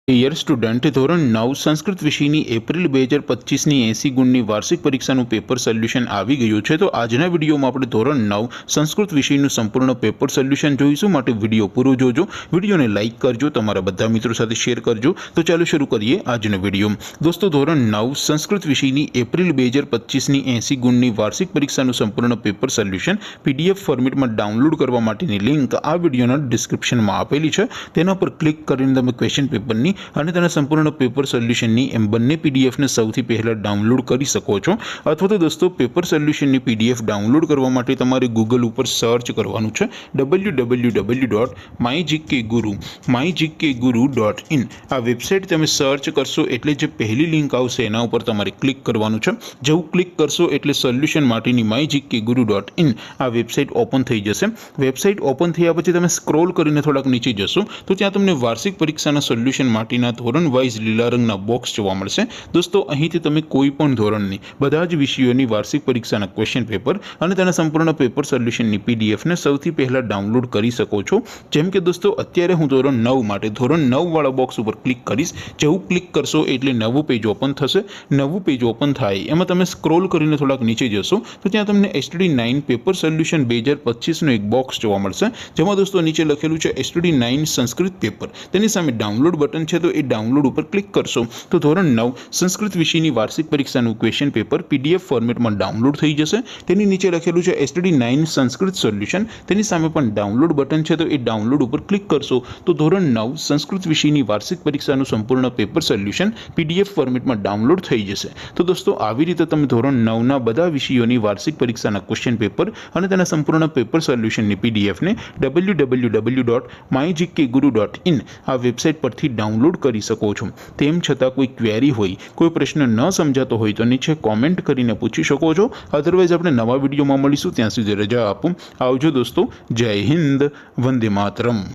Dear student, ધોરણ 9 સંસ્કૃત વિષયની April 2025ની 80 ગુણની વાર્ષિક પરીક્ષાનું પેપર સોલ્યુશન આવી ગયું છે। તો આજના વિડીયોમાં આપણે ધોરણ 9 સંસ્કૃત વિષયનું સંપૂર્ણ પેપર સોલ્યુશન જોઈશું। માટે વિડીયો પૂરો જોજો, વિડીયોને લાઇક કરજો, તમારા બધા મિત્રો સાથે શેર કરજો। તો ચાલો શરૂ કરીએ આજનો વિડીયો। દોસ્તો, ધોરણ 9 સંસ્કૃત વિષયની એપ્રિલ 2025ની 80 ગુણની વાર્ષિક પરીક્ષાનું સંપૂર્ણ પેપર સોલ્યુશન પીડીએફ ફોર્મેટમાં ડાઉનલોડ કરવા માટેની લિંક આ વિડીયોના ડિસ્ક્રિપ્શનમાં આપેલી છે। તેના પર ક્લિક કરીને તમે ક્વેશ્ચન પેપરની અને તેના સંપૂર્ણ પેપર સોલ્યુશનની એમ બંને પીડીએફને સૌથી પહેલાં ડાઉનલોડ કરી શકો છો। અથવા તો દોસ્તો, પેપર સોલ્યુશનની પીડીએફ ડાઉનલોડ કરવા માટે તમારે ગૂગલ ઉપર સર્ચ કરવાનું છે www.mygkguru.in। આ વેબસાઇટ તમે સર્ચ કરશો એટલે જે પહેલી લિંક આવશે એના ઉપર તમારે ક્લિક કરવાનું છે। જેવું ક્લિક કરશો એટલે સોલ્યુશન માટેની mygkguru.in આ વેબસાઇટ ઓપન થઈ જશે। વેબસાઇટ ઓપન થયા પછી તમે સ્ક્રોલ કરીને થોડાક નીચે જશો તો ત્યાં તમને વાર્ષિક પરીક્ષાના સોલ્યુશન માટેના ધોરણ વાઇઝ લીલા રંગના બોક્સ જોવા મળશે। દોસ્તો, અહીંથી તમે કોઈ પણ ધોરણની બધા જ વિષયોની વાર્ષિક પરીક્ષાના ક્વેશ્ચન પેપર અને તેના સંપૂર્ણ પેપર સોલ્યુશનની પીડીએફને સૌથી પહેલાં ડાઉનલોડ કરી શકો છો। જેમ કે દોસ્તો, અત્યારે હું ધોરણ 9 માટે ધોરણ 9 વાળા બોક્સ ઉપર ક્લિક કરીશ। જેવું ક્લિક કરશો એટલે નવું પેજ ઓપન થશે। નવું પેજ ઓપન થાય એમાં તમે સ્ક્રોલ કરીને થોડાક નીચે જશો તો ત્યાં તમને STD9 પેપર સોલ્યુશન 2025નું એક બોક્સ જોવા મળશે। જેમાં દોસ્તો નીચે લખેલું છે STD9 સંસ્કૃત પેપર, તેની સામે ડાઉનલોડ બટન છે તો એ ડાઉનલોડ ઉપર ક્લિક કરશો તો ધોરણ 9 સંસ્કૃત વિષયની વાર્ષિક પરીક્ષાનું ક્વેશ્ચન પેપર પીડીએફ ફોર્મેટમાં ડાઉનલોડ થઈ જશે। તેની નીચે લખેલું છે STD9 સંસ્કૃત સોલ્યુશન, તેની સામે પણ ડાઉનલોડ બટન છે તો એ ડાઉનલોડ ઉપર ક્લિક કરશો તો ધોરણ 9 સંસ્કૃત વિષયની વાર્ષિક પરીક્ષાનું સંપૂર્ણ પેપર સોલ્યુશન પીડીએફ ફોર્મેટમાં ડાઉનલોડ થઈ જશે। તો દોસ્તો, આવી રીતે તમે ધોરણ 9ના બધા વિષયોની વાર્ષિક પરીક્ષાના ક્વેશ્ચન પેપર અને તેના સંપૂર્ણ પેપર સોલ્યુશનની પીડીએફને www.mygkguru.in આ વેબસાઇટ પરથી ડાઉનલોડ કરી શકો છો। તેમ છતાં કોઈ ક્વેરી હોય, કોઈ પ્રશ્ન ન સમજાતો હોય તો નીચે કોમેન્ટ કરીને પૂછી શકો છો। અધરવાઇઝ આપણે નવા વિડીયોમાં મળીશું, ત્યાં સુધી રજા આપો। આવજો દોસ્તો, જય હિન્દ, વંદે માતરમ।